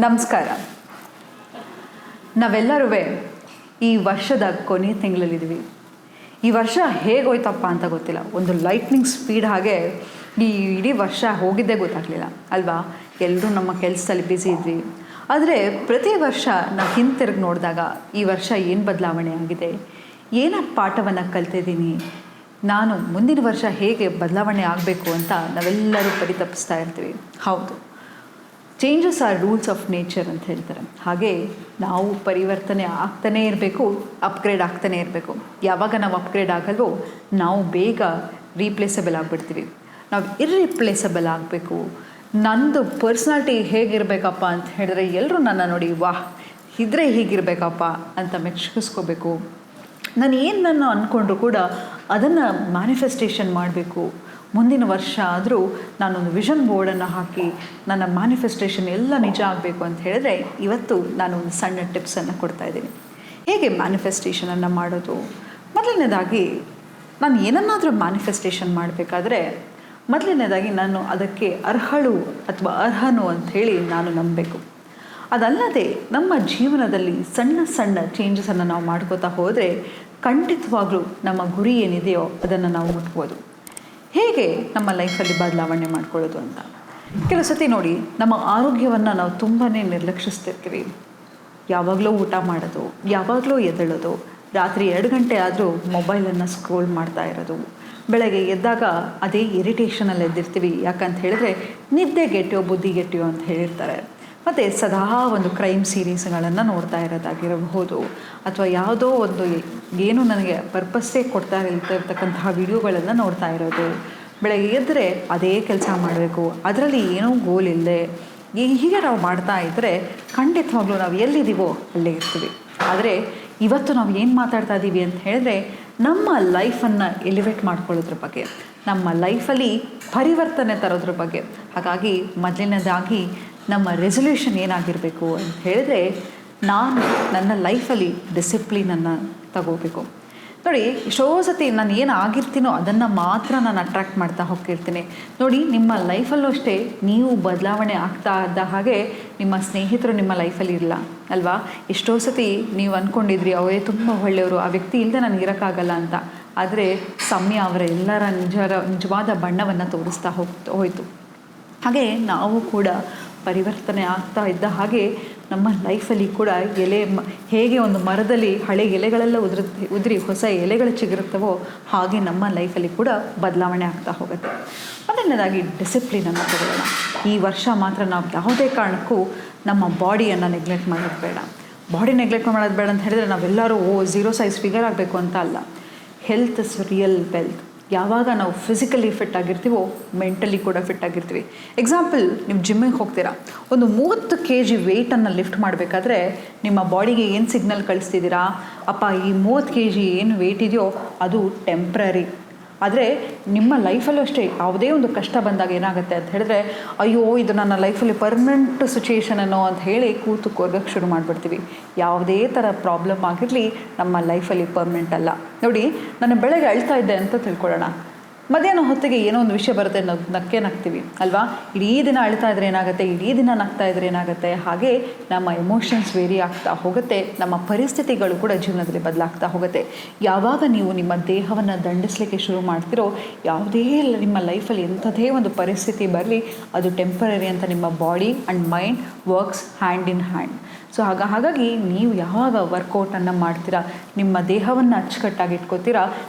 ನಮಸ್ಕಾರ. ನಾವೆಲ್ಲರೂ ಈ ವರ್ಷದ ಕೊನೆ ತಿಂಗಳಲ್ಲಿದ್ದೀವಿ. ಈ ವರ್ಷ ಹೇಗೋಯ್ತಪ್ಪ ಅಂತ ಗೊತ್ತಿಲ್ಲ. ಒಂದು ಲೈಟ್ನಿಂಗ್ ಸ್ಪೀಡ್ ಹಾಗೆ ಈ ಇಡೀ ವರ್ಷ ಹೋಗಿದ್ದೇ ಗೊತ್ತಾಗಲಿಲ್ಲ ಅಲ್ವಾ? ಎಲ್ಲರೂ ನಮ್ಮ ಕೆಲಸದಲ್ಲಿ ಬ್ಯುಸಿ ಇದ್ವಿ. ಆದರೆ ಪ್ರತಿ ವರ್ಷ ನಾವು ಹಿಂತಿರುಗಿ ನೋಡಿದಾಗ ಈ ವರ್ಷ ಏನು ಬದಲಾವಣೆ ಆಗಿದೆ, ಏನ ಪಾಠವನ್ನು ಕಲ್ತಿದ್ದೀನಿ, ನಾನು ಮುಂದಿನ ವರ್ಷ ಹೇಗೆ ಬದಲಾವಣೆ ಆಗಬೇಕು ಅಂತ ನಾವೆಲ್ಲರೂ ಪರಿತಪಿಸ್ತಾ ಇರ್ತೀವಿ. ಹೌದು, changes are rules of nature ಅಂತ ಹೇಳ್ತಾರೆ. ಹಾಗೆ ನಾವು ಪರಿವರ್ತನೆ ಆಗ್ತಾನೇ ಇರಬೇಕು, ಅಪ್ಗ್ರೇಡ್ ಆಗ್ತಾನೇ ಇರಬೇಕು. ಯಾವಾಗ ನಾವು ಅಪ್ಗ್ರೇಡ್ ಆಗಲ್ವೋ ನಾವು ಬೇಗ ರೀಪ್ಲೇಸಬಲ್ ಆಗಿಬಿಡ್ತೀವಿ. ನಾವು ಇರ್ರಿಪ್ಲೇಸಬಲ್ ಆಗಬೇಕು. ನಂದು ಪರ್ಸ್ನಾಲಿಟಿ ಹೇಗಿರಬೇಕಪ್ಪ ಅಂತ ಹೇಳಿದ್ರೆ ಎಲ್ಲರೂ ನನ್ನ ನೋಡಿ ವಾಹ್ ಇದ್ರೆ ಹೀಗಿರಬೇಕಪ್ಪ ಅಂತ ಮೆಚ್ಚಿಸ್ಕೋಬೇಕು. ನಾನು ಅಂದ್ಕೊಂಡ್ರು ಕೂಡ ಅದನ್ನು ಮ್ಯಾನಿಫೆಸ್ಟೇಷನ್ ಮಾಡಬೇಕು. ಮುಂದಿನ ವರ್ಷ ಆದರೂ ನಾನೊಂದು ವಿಷನ್ ಬೋರ್ಡನ್ನು ಹಾಕಿ ನನ್ನ ಮ್ಯಾನಿಫೆಸ್ಟೇಷನ್ ಎಲ್ಲ ನಿಜ ಆಗಬೇಕು ಅಂತ ಹೇಳಿದ್ರೆ ಇವತ್ತು ನಾನು ಒಂದು ಸಣ್ಣ ಟಿಪ್ಸನ್ನು ಕೊಡ್ತಾಯಿದ್ದೀನಿ. ಹೇಗೆ ಮ್ಯಾನಿಫೆಸ್ಟೇಷನನ್ನು ಮಾಡೋದು? ಮೊದಲನೇದಾಗಿ ನಾನು ಏನನ್ನಾದರೂ ಮ್ಯಾನಿಫೆಸ್ಟೇಷನ್ ಮಾಡಬೇಕಾದ್ರೆ ಮೊದಲನೇದಾಗಿ ನಾನು ಅದಕ್ಕೆ ಅರ್ಹಳು ಅಥವಾ ಅರ್ಹನು ಅಂಥೇಳಿ ನಾನು ನಂಬಬೇಕು. ಅದಲ್ಲದೆ ನಮ್ಮ ಜೀವನದಲ್ಲಿ ಸಣ್ಣ ಸಣ್ಣ ಚೇಂಜಸನ್ನು ನಾವು ಮಾಡ್ಕೋತಾ ಹೋದರೆ ಖಂಡಿತವಾಗ್ಲೂ ನಮ್ಮ ಗುರಿ ಏನಿದೆಯೋ ಅದನ್ನು ನಾವು ಮುಟ್ಬೋದು. ಹೇಗೆ ನಮ್ಮ ಲೈಫಲ್ಲಿ ಬದಲಾವಣೆ ಮಾಡ್ಕೊಳ್ಳೋದು ಅಂತ ಕೆಲವು ಸತಿ ನೋಡಿ, ನಮ್ಮ ಆರೋಗ್ಯವನ್ನು ನಾವು ತುಂಬಾ ನಿರ್ಲಕ್ಷಿಸ್ತಿರ್ತೀವಿ. ಯಾವಾಗಲೂ ಊಟ ಮಾಡೋದು, ಯಾವಾಗಲೂ ಎದ್ದೇಳೋದು, ರಾತ್ರಿ 2 ಗಂಟೆ ಆದರೂ ಮೊಬೈಲನ್ನು ಸ್ಕ್ರೋಲ್ ಮಾಡ್ತಾ ಇರೋದು, ಬೆಳಗ್ಗೆ ಎದ್ದಾಗ ಅದೇ ಇರಿಟೇಷನಲ್ಲಿ ಎದ್ದಿರ್ತೀವಿ. ಯಾಕಂತ ಹೇಳಿದ್ರೆ ನಿದ್ದೆಗೆಟ್ಟಿಯೋ ಬುದ್ಧಿಗೆಟ್ಟಿಯೋ ಅಂತ ಹೇಳಿರ್ತಾರೆ. ಮತ್ತು ಸದಾ ಒಂದು ಕ್ರೈಮ್ ಸೀರೀಸ್ಗಳನ್ನು ನೋಡ್ತಾ ಇರೋದಾಗಿರಬಹುದು, ಅಥವಾ ಯಾವುದೋ ಒಂದು ಏನು ನನಗೆ ಪರ್ಪಸ್ಸೇ ಕೊಡ್ತಾ ಇರ್ತಕ್ಕಂತಹ ವಿಡಿಯೋಗಳನ್ನು ನೋಡ್ತಾ ಇರೋದು. ಬೆಳಗ್ಗೆ ಎದ್ದರೆ ಅದೇ ಕೆಲಸ ಮಾಡಬೇಕು, ಅದರಲ್ಲಿ ಏನೋ ಗೋಲ್ ಇಲ್ಲದೆ ಹೀಗೆ ನಾವು ಮಾಡ್ತಾ ಇದ್ದರೆ ಖಂಡಿತವಾಗ್ಲೂ ನಾವು ಎಲ್ಲಿದ್ದೀವೋ ಅಲ್ಲೇ ಇರ್ತೀವಿ. ಆದರೆ ಇವತ್ತು ನಾವು ಏನು ಮಾತಾಡ್ತಾ ಇದ್ದೀವಿ ಅಂತ ಹೇಳಿದ್ರೆ ನಮ್ಮ ಲೈಫನ್ನು ಎಲಿವೇಟ್ ಮಾಡ್ಕೊಳ್ಳೋದ್ರ ಬಗ್ಗೆ, ನಮ್ಮ ಲೈಫಲ್ಲಿ ಪರಿವರ್ತನೆ ತರೋದ್ರ ಬಗ್ಗೆ. ಹಾಗಾಗಿ ಮೊದಲನೇದಾಗಿ ನಮ್ಮ ರೆಸೊಲ್ಯೂಷನ್ ಏನಾಗಿರಬೇಕು ಅಂತ ಹೇಳಿದ್ರೆ, ನಾನು ನನ್ನ ಲೈಫಲ್ಲಿ ಡಿಸಿಪ್ಲಿನನ್ನು ತಗೋಬೇಕು. ನೋಡಿ, ಎಷ್ಟೋ ಸತಿ ನಾನು ಏನು ಆಗಿರ್ತೀನೋ ಅದನ್ನು ಮಾತ್ರ ನಾನು ಅಟ್ರ್ಯಾಕ್ಟ್ ಮಾಡ್ತಾ ಹೋಗ್ತಿರ್ತೀನಿ. ನೋಡಿ, ನಿಮ್ಮ ಲೈಫಲ್ಲೂ ಅಷ್ಟೇ ನೀವು ಬದಲಾವಣೆ ಆಗ್ತಾ ಇದ್ದ ಹಾಗೆ ನಿಮ್ಮ ಸ್ನೇಹಿತರು ನಿಮ್ಮ ಲೈಫಲ್ಲಿ ಇರಲ್ಲ ಅಲ್ವಾ? ಎಷ್ಟೋ ಸತಿ ನೀವು ಅಂದ್ಕೊಂಡಿದ್ರಿ ಅವರೇ ತುಂಬ ಒಳ್ಳೆಯವರು, ಆ ವ್ಯಕ್ತಿ ಇಲ್ಲದೆ ನನಗೆ ಇರೋಕ್ಕಾಗಲ್ಲ ಅಂತ. ಆದರೆ ಸಮಯ ಅವರ ಎಲ್ಲರ ನಿಜವಾದ ಬಣ್ಣವನ್ನು ತೋರಿಸ್ತಾ ಹೋಯಿತು. ಹಾಗೆ ನಾವು ಕೂಡ ಪರಿವರ್ತನೆ ಆಗ್ತಾ ಇದ್ದ ಹಾಗೆ ನಮ್ಮ ಲೈಫಲ್ಲಿ ಕೂಡ ಹೇಗೆ ಒಂದು ಮರದಲ್ಲಿ ಹಳೆ ಎಲೆಗಳೆಲ್ಲ ಉದುರಿ ಹೊಸ ಎಲೆಗಳು ಚಿಗುರುತ್ತವೋ ಹಾಗೆ ನಮ್ಮ ಲೈಫಲ್ಲಿ ಕೂಡ ಬದಲಾವಣೆ ಆಗ್ತಾ ಹೋಗುತ್ತೆ. ಮೊದಲನೇದಾಗಿ ಡಿಸಿಪ್ಲಿನನ್ನು ತಗೊಳ್ಳೋಣ. ಈ ವರ್ಷ ಮಾತ್ರ ನಾವು ಯಾವುದೇ ಕಾರಣಕ್ಕೂ ನಮ್ಮ ಬಾಡಿಯನ್ನು ನೆಗ್ಲೆಕ್ಟ್ ಮಾಡೋದು ಬೇಡ. ಬಾಡಿ ನೆಗ್ಲೆಕ್ಟ್ ಮಾಡೋದು ಬೇಡ ಅಂತ ಹೇಳಿದ್ರೆ ನಾವೆಲ್ಲರೂ 0 ಸೈಜ್ ಫಿಗರ್ ಆಗಬೇಕು ಅಂತ ಅಲ್ಲ. Health is real wealth. ಯಾವಾಗ ನಾವು ಫಿಸಿಕಲಿ ಫಿಟ್ ಆಗಿರ್ತೀವೋ ಮೆಂಟಲಿ ಕೂಡ ಫಿಟ್ ಆಗಿರ್ತೀವಿ. ಎಕ್ಸಾಂಪಲ್, ನೀವು ಜಿಮ್ಮಿಗೆ ಹೋಗ್ತೀರಾ, ಒಂದು 30 kg ವೆಯ್ಟನ್ನು ಲಿಫ್ಟ್ ಮಾಡಬೇಕಾದ್ರೆ ನಿಮ್ಮ ಬಾಡಿಗೆ ಏನು ಸಿಗ್ನಲ್ ಕಳಿಸ್ತಿದ್ದೀರಾ? ಅಪ್ಪ, ಈ 30 kg ಏನು ವೆಯ್ಟ್ ಇದೆಯೋ ಅದು ಟೆಂಪ್ರರಿ. ಆದರೆ ನಿಮ್ಮ ಲೈಫಲ್ಲೂ ಅಷ್ಟೇ ಯಾವುದೇ ಒಂದು ಕಷ್ಟ ಬಂದಾಗ ಏನಾಗುತ್ತೆ ಅಂತ ಹೇಳಿದ್ರೆ, ಅಯ್ಯೋ ಇದು ನನ್ನ ಲೈಫಲ್ಲಿ ಪರ್ಮನೆಂಟ್ ಸಿಚುಯೇಷನ್ ಅನ್ನೋ ಅಂತ ಹೇಳಿ ಕೂತು ಕೊರ್ಗಕ್ಕೆ ಶುರು ಮಾಡಿಬಿಡ್ತೀವಿ. ಯಾವುದೇ ಥರ ಪ್ರಾಬ್ಲಮ್ ಆಗಿರಲಿ ನಮ್ಮ ಲೈಫಲ್ಲಿ ಪರ್ಮನೆಂಟ್ ಅಲ್ಲ. ನೋಡಿ, ನಾನು ಬೆಳಗ್ಗೆ ಅಳ್ತಾ ಇದ್ದೆ ಅಂತ ತಿಳ್ಕೊಳ್ಳೋಣ, ಮಧ್ಯಾಹ್ನ ಹೊತ್ತಿಗೆ ಏನೋ ಒಂದು ವಿಷಯ ಬರುತ್ತೆ, ನಗ್ತೀವಿ ಅಲ್ವಾ? ಇಡೀ ದಿನ ಅಳ್ತಾ ಇದ್ರೆ ಏನಾಗುತ್ತೆ, ಇಡೀ ದಿನ ನಗ್ತಾ ಇದ್ರೆ ಏನಾಗುತ್ತೆ? ಹಾಗೆ ನಮ್ಮ ಎಮೋಷನ್ಸ್ ವೇರಿ ಆಗ್ತಾ ಹೋಗುತ್ತೆ, ನಮ್ಮ ಪರಿಸ್ಥಿತಿಗಳು ಕೂಡ ಜೀವನದಲ್ಲಿ ಬದಲಾಗ್ತಾ ಹೋಗುತ್ತೆ. ಯಾವಾಗ ನೀವು ನಿಮ್ಮ ದೇಹವನ್ನು ದಂಡಿಸಲಿಕ್ಕೆ ಶುರು ಮಾಡ್ತಿರೋ, ಯಾವುದೇ ನಿಮ್ಮ ಲೈಫಲ್ಲಿ ಎಂಥದೇ ಒಂದು ಪರಿಸ್ಥಿತಿ ಬರಲಿ ಅದು ಟೆಂಪರರಿ ಅಂತ ನಿಮ್ಮ body and mind works hand in hand. So ಹಾಗಾಗಿ ನೀವು ಯಾವಾಗ ವರ್ಕೌಟನ್ನು ಮಾಡ್ತೀರಾ, ನಿಮ್ಮ ದೇಹವನ್ನು ಅಚ್ಚುಕಟ್ಟಾಗಿ ಇಟ್ಕೋತೀರಾ,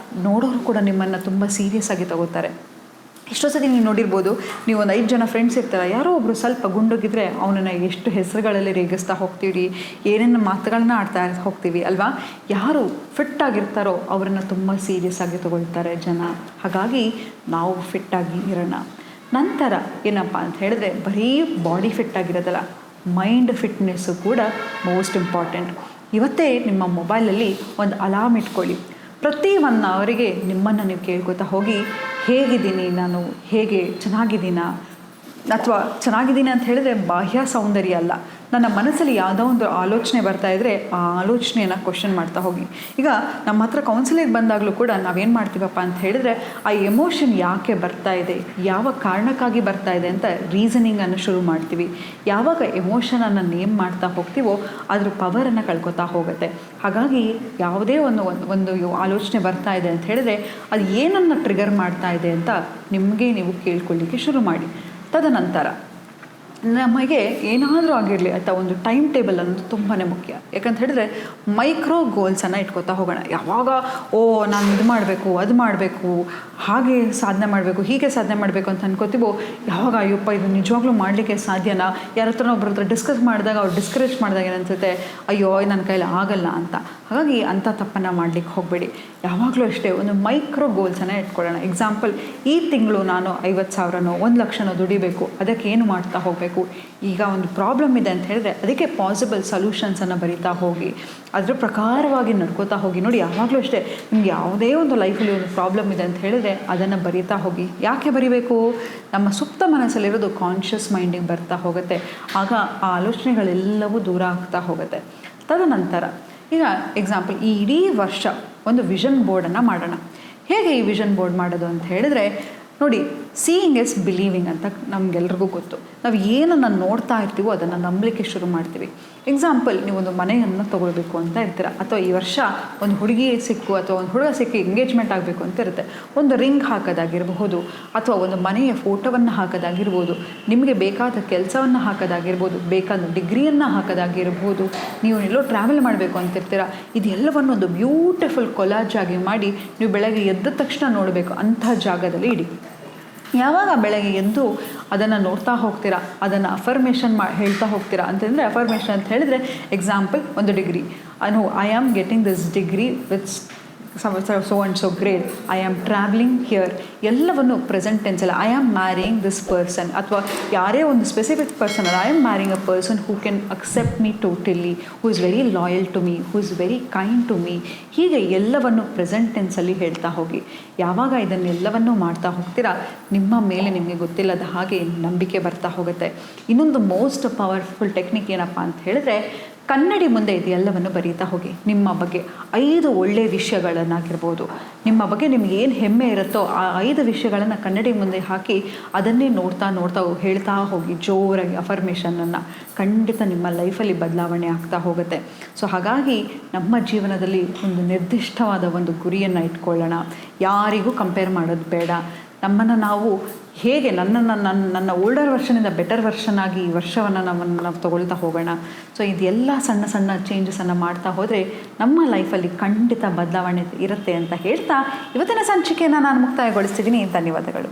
ನೋಡೋರು ಕೂಡ ನಿಮ್ಮನ್ನು ತುಂಬ ಸೀರಿಯಸ್ ಆಗಿ ತಗೋತಾರೆ. ಎಷ್ಟೋ ಸತಿ ನೀವು ನೋಡಿರ್ಬೋದು, ನೀವು ಒಂದು 5 ಜನ ಫ್ರೆಂಡ್ಸ್ ಇರ್ತಾರೆ, ಯಾರೋ ಒಬ್ಬರು ಸ್ವಲ್ಪ ಗುಂಡೋಗಿದ್ರೆ ಅವನನ್ನು ಎಷ್ಟು ಹೆಸರುಗಳಲ್ಲಿ ರೇಗಿಸ್ತಾ ಹೋಗ್ತೀವಿ, ಏನೇನು ಮಾತುಗಳನ್ನ ಆಡ್ತಾ ಹೋಗ್ತೀವಿ ಅಲ್ವಾ? ಯಾರು ಫಿಟ್ಟಾಗಿರ್ತಾರೋ ಅವರನ್ನು ತುಂಬ ಸೀರಿಯಸ್ ಆಗಿ ತಗೊಳ್ತಾರೆ ಜನ. ಹಾಗಾಗಿ ನಾವು ಫಿಟ್ಟಾಗಿ ಇರೋಣ. ನಂತರ ಏನಪ್ಪ ಅಂತ ಹೇಳಿದ್ರೆ, ಬರೀ ಬಾಡಿ ಫಿಟ್ಟಾಗಿರೋದಲ್ಲ, ಮೈಂಡ್ ಫಿಟ್ನೆಸ್ಸು ಕೂಡ ಮೋಸ್ಟ್ ಇಂಪಾರ್ಟೆಂಟ್. ಇವತ್ತೇ ನಿಮ್ಮ ಮೊಬೈಲಲ್ಲಿ ಒಂದು ಅಲಾರ್ಮ್ ಇಟ್ಕೊಳ್ಳಿ. ಪ್ರತಿ 1 ಅವರಿಗೆ ನಿಮ್ಮನ್ನು ನೀವು ಕೇಳ್ಕೊತಾ ಹೋಗಿ, ಹೇಗಿದ್ದೀನಿ ನಾನು, ಹೇಗೆ ಚೆನ್ನಾಗಿದ್ದೀನಾ? ಅಥವಾ ಚೆನ್ನಾಗಿದ್ದೀನಿ ಅಂತ ಹೇಳಿದ್ರೆ ಬಾಹ್ಯ ಸೌಂದರ್ಯ ಅಲ್ಲ, ನನ್ನ ಮನಸ್ಸಲ್ಲಿ ಯಾವುದೋ ಒಂದು ಆಲೋಚನೆ ಬರ್ತಾ ಇದ್ದರೆ ಆ ಆಲೋಚನೆಯನ್ನು ಕ್ವಶನ್ ಮಾಡ್ತಾ ಹೋಗಿ. ಈಗ ನಮ್ಮ ಹತ್ರ ಕೌನ್ಸಿಲಿಂಗ್ ಬಂದಾಗಲೂ ಕೂಡ ನಾವೇನು ಮಾಡ್ತೀವಪ್ಪ ಅಂತ ಹೇಳಿದ್ರೆ ಆ ಎಮೋಷನ್ ಯಾಕೆ ಬರ್ತಾ ಇದೆ, ಯಾವ ಕಾರಣಕ್ಕಾಗಿ ಬರ್ತಾ ಇದೆ ಅಂತ ರೀಸನಿಂಗನ್ನು ಶುರು ಮಾಡ್ತೀವಿ. ಯಾವಾಗ ಎಮೋಷನನ್ನು ನೇಮ್ ಮಾಡ್ತಾ ಹೋಗ್ತೀವೋ ಅದ್ರ ಪವರನ್ನು ಕಳ್ಕೊತಾ ಹೋಗುತ್ತೆ. ಹಾಗಾಗಿ ಯಾವುದೇ ಒಂದು ಆಲೋಚನೆ ಬರ್ತಾ ಇದೆ ಅಂತ ಹೇಳಿದ್ರೆ ಅದು ಏನನ್ನು ಟ್ರಿಗರ್ ಮಾಡ್ತಾ ಇದೆ ಅಂತ ನಿಮಗೆ ನೀವು ಕೇಳ್ಕೊಳ್ಳಿಕ್ಕೆ ಶುರು ಮಾಡಿ. ತದನಂತರ ನಮಗೆ ಏನಾದರೂ ಆಗಿರಲಿ ಅಥವಾ ಒಂದು ಟೈಮ್ ಟೇಬಲ್ ಅನ್ನೋದು ತುಂಬಾ ಮುಖ್ಯ. ಯಾಕಂತ ಹೇಳಿದ್ರೆ ಮೈಕ್ರೋ ಗೋಲ್ಸನ್ನು ಇಟ್ಕೊತಾ ಹೋಗೋಣ. ಯಾವಾಗ ನಾನು ಇದು ಮಾಡಬೇಕು, ಅದು ಮಾಡಬೇಕು, ಹಾಗೆ ಸಾಧನೆ ಮಾಡಬೇಕು, ಹೀಗೆ ಸಾಧನೆ ಮಾಡಬೇಕು ಅಂತ ಅನ್ಕೋತೀವೋ, ಯಾವಾಗ ಅಯ್ಯಪ್ಪ ಇದು ನಿಜವಾಗ್ಲೂ ಮಾಡಲಿಕ್ಕೆ ಸಾಧ್ಯನಾ, ಯಾರ ಹತ್ರ ಒಬ್ಬರ ಹತ್ರ ಡಿಸ್ಕಸ್ ಮಾಡಿದಾಗ ಅವ್ರು ಡಿಸ್ಕರೇಜ್ ಮಾಡಿದಾಗ ಏನನ್ಸುತ್ತೆ, ಅಯ್ಯೋ ನನ್ನ ಕೈಲಿ ಆಗಲ್ಲ ಅಂತ. ಹಾಗಾಗಿ ಅಂಥ ತಪ್ಪನ್ನು ಮಾಡಲಿಕ್ಕೆ ಹೋಗಬೇಡಿ. ಯಾವಾಗಲೂ ಅಷ್ಟೇ ಒಂದು ಮೈಕ್ರೋ ಗೋಲ್ಸನ್ನು ಇಟ್ಕೊಳ್ಳೋಣ. ಎಕ್ಸಾಂಪಲ್, ಈ ತಿಂಗಳು ನಾನು 50,000ನೋ 1,00,000ನೋ ದುಡಿಬೇಕು, ಅದಕ್ಕೆ ಏನು ಮಾಡ್ತಾ ಹೋಗಬೇಕು. ಈಗ ಒಂದು ಪ್ರಾಬ್ಲಮ್ ಇದೆ ಅಂತ ಹೇಳಿದ್ರೆ ಅದಕ್ಕೆ ಪಾಸಿಬಲ್ ಸೊಲ್ಯೂಷನ್ಸನ್ನು ಬರಿತಾ ಹೋಗಿ, ಅದರ ಪ್ರಕಾರವಾಗಿ ನಡ್ಕೋತಾ ಹೋಗಿ. ನೋಡಿ, ಯಾವಾಗಲೂ ಅಷ್ಟೇ ನಿಮ್ಗೆ ಯಾವುದೇ ಒಂದು ಲೈಫಲ್ಲಿ ಒಂದು ಪ್ರಾಬ್ಲಮ್ ಇದೆ ಅಂತ ಹೇಳಿದ್ರೆ ಅದನ್ನು ಬರಿತಾ ಹೋಗಿ. ಯಾಕೆ ಬರಿಬೇಕು? ನಮ್ಮ ಸುಪ್ತ ಮನಸ್ಸಲ್ಲಿರೋದು ಕಾನ್ಷಿಯಸ್ ಮೈಂಡಿಗೆ ಬರ್ತಾ ಹೋಗುತ್ತೆ. ಆಗ ಆ ಆಲೋಚನೆಗಳೆಲ್ಲವೂ ದೂರ ಆಗ್ತಾ ಹೋಗುತ್ತೆ. ತದನಂತರ ಈಗ ಎಕ್ಸಾಂಪಲ್, ಈ ಇಡೀ ವರ್ಷ ಒಂದು ವಿಷನ್ ಬೋರ್ಡನ್ನು ಮಾಡೋಣ. ಹೇಗೆ ಈ ವಿಷನ್ ಬೋರ್ಡ್ ಮಾಡೋದು ಅಂತ ಹೇಳಿದ್ರೆ, ನೋಡಿ, ಸೀಯಿಂಗ್ ಎಸ್ ಬಿಲೀವಿಂಗ್ ಅಂತ ನಮಗೆಲ್ರಿಗೂ ಗೊತ್ತು. ನಾವು ಏನನ್ನು ನೋಡ್ತಾ ಇರ್ತೀವೋ ಅದನ್ನು ನಂಬಲಿಕ್ಕೆ ಶುರು ಮಾಡ್ತೀವಿ. ಎಕ್ಸಾಂಪಲ್, ನೀವೊಂದು ಮನೆಯನ್ನು ತೊಗೊಳ್ಬೇಕು ಅಂತ ಇರ್ತೀರ, ಅಥವಾ ಈ ವರ್ಷ ಒಂದು ಹುಡುಗಿ ಸಿಕ್ಕು ಅಥವಾ ಒಂದು ಹುಡುಗ ಸಿಕ್ಕಿ ಎಂಗೇಜ್ಮೆಂಟ್ ಆಗಬೇಕು ಅಂತ ಇರುತ್ತೆ. ಒಂದು ರಿಂಗ್ ಹಾಕೋದಾಗಿರಬಹುದು, ಅಥವಾ ಒಂದು ಮನೆಯ ಫೋಟೋವನ್ನು ಹಾಕೋದಾಗಿರ್ಬೋದು, ನಿಮಗೆ ಬೇಕಾದ ಕೆಲಸವನ್ನು ಹಾಕೋದಾಗಿರ್ಬೋದು, ಬೇಕಾದ ಡಿಗ್ರಿಯನ್ನು ಹಾಕೋದಾಗಿರ್ಬೋದು, ನೀವು ಎಲ್ಲೋ ಟ್ರಾವೆಲ್ ಮಾಡಬೇಕು ಅಂತಿರ್ತೀರ. ಇದೆಲ್ಲವನ್ನು ಒಂದು ಬ್ಯೂಟಿಫುಲ್ ಕೊಲಾಜ್ ಆಗಿ ಮಾಡಿ ನೀವು ಬೆಳಗ್ಗೆ ಎದ್ದ ತಕ್ಷಣ ನೋಡಬೇಕು ಅಂಥ ಜಾಗದಲ್ಲಿ ಇಡಿ. ಯಾವಾಗ ಬೆಳಗ್ಗೆ ಎದ್ದು ಅದನ್ನು ನೋಡ್ತಾ ಹೋಗ್ತೀರಾ, ಅದನ್ನು ಅಫರ್ಮೇಷನ್ ಹೇಳ್ತಾ ಹೋಗ್ತೀರಾ ಅಂತಂದರೆ, ಅಫರ್ಮೇಷನ್ ಅಂತ ಹೇಳಿದರೆ ಎಕ್ಸಾಂಪಲ್, ಒಂದು degree, I am getting this degree with so and so grade, I am traveling here, ಎಲ್ಲವನ್ನು ಪ್ರೆಸೆಂಟ್ ಟೆನ್ಸಲ್ಲಿ I am marrying this person, ಅಥವಾ ಯಾರೇ ಒಂದು ಸ್ಪೆಸಿಫಿಕ್ ಪರ್ಸನ್ ಅಲ್ಲ, I am marrying a person who can accept me totally, who is very loyal to me, who is very kind to me. ಹೀಗೆ ಎಲ್ಲವನ್ನು present ಟೆನ್ಸಲ್ಲಿ ಹೇಳ್ತಾ ಹೋಗಿ. ಯಾವಾಗ ಇದನ್ನೆಲ್ಲವನ್ನೂ ಮಾಡ್ತಾ ಹೋಗ್ತೀರಾ, ನಿಮ್ಮ ಮೇಲೆ ನಿಮಗೆ ಗೊತ್ತಿಲ್ಲದ ಹಾಗೆ ನಂಬಿಕೆ ಬರ್ತಾ ಹೋಗುತ್ತೆ. ಇನ್ನೊಂದು ಮೋಸ್ಟ್ ಪವರ್ಫುಲ್ ಟೆಕ್ನಿಕ್ ಏನಪ್ಪ ಅಂತ ಹೇಳಿದ್ರೆ, ಕನ್ನಡಿ ಮುಂದೆ ಇದೆಲ್ಲವನ್ನು ಬರೀತಾ ಹೋಗಿ. ನಿಮ್ಮ ಬಗ್ಗೆ 5 ಒಳ್ಳೆಯ ವಿಷಯಗಳನ್ನಾಗಿರ್ಬೋದು, ನಿಮ್ಮ ಬಗ್ಗೆ ನಿಮ್ಗೆ ಏನು ಹೆಮ್ಮೆ ಇರುತ್ತೋ ಆ 5 ವಿಷಯಗಳನ್ನು ಕನ್ನಡಿ ಮುಂದೆ ಹಾಕಿ ಅದನ್ನೇ ನೋಡ್ತಾ ಹೇಳ್ತಾ ಹೋಗಿ ಜೋರಾಗಿ ಅಫರ್ಮೇಷನನ್ನು. ಖಂಡಿತ ನಿಮ್ಮ ಲೈಫಲ್ಲಿ ಬದಲಾವಣೆ ಆಗ್ತಾ ಹೋಗುತ್ತೆ. ಸೊ ಹಾಗಾಗಿ ನಮ್ಮ ಜೀವನದಲ್ಲಿ ಒಂದು ನಿರ್ದಿಷ್ಟವಾದ ಒಂದು ಗುರಿಯನ್ನು ಇಟ್ಕೊಳ್ಳೋಣ. ಯಾರಿಗೂ ಕಂಪೇರ್ ಮಾಡೋದು ಬೇಡ. ನಮ್ಮನ್ನು ನಾವು ಹೇಗೆ ನನ್ನ ಓಲ್ಡರ್ ವರ್ಷನಿಂದ ಬೆಟರ್ ವರ್ಷನ್ ಆಗಿ ಈ ವರ್ಷವನ್ನು ನಾವು ತಗೊಳ್ತಾ ಹೋಗೋಣ. ಸೊ ಇದೆಲ್ಲ ಸಣ್ಣ ಸಣ್ಣ ಚೇಂಜಸನ್ನು ಮಾಡ್ತಾ ಹೋದರೆ ನಮ್ಮ ಲೈಫಲ್ಲಿ ಖಂಡಿತ ಬದಲಾವಣೆ ಇರುತ್ತೆ ಅಂತ ಹೇಳ್ತಾ ಇವತ್ತಿನ ಸಂಚಿಕೆಯನ್ನು ನಾನು ಮುಕ್ತಾಯಗೊಳಿಸ್ತಿದ್ದೀನಿ. ಧನ್ಯವಾದಗಳು.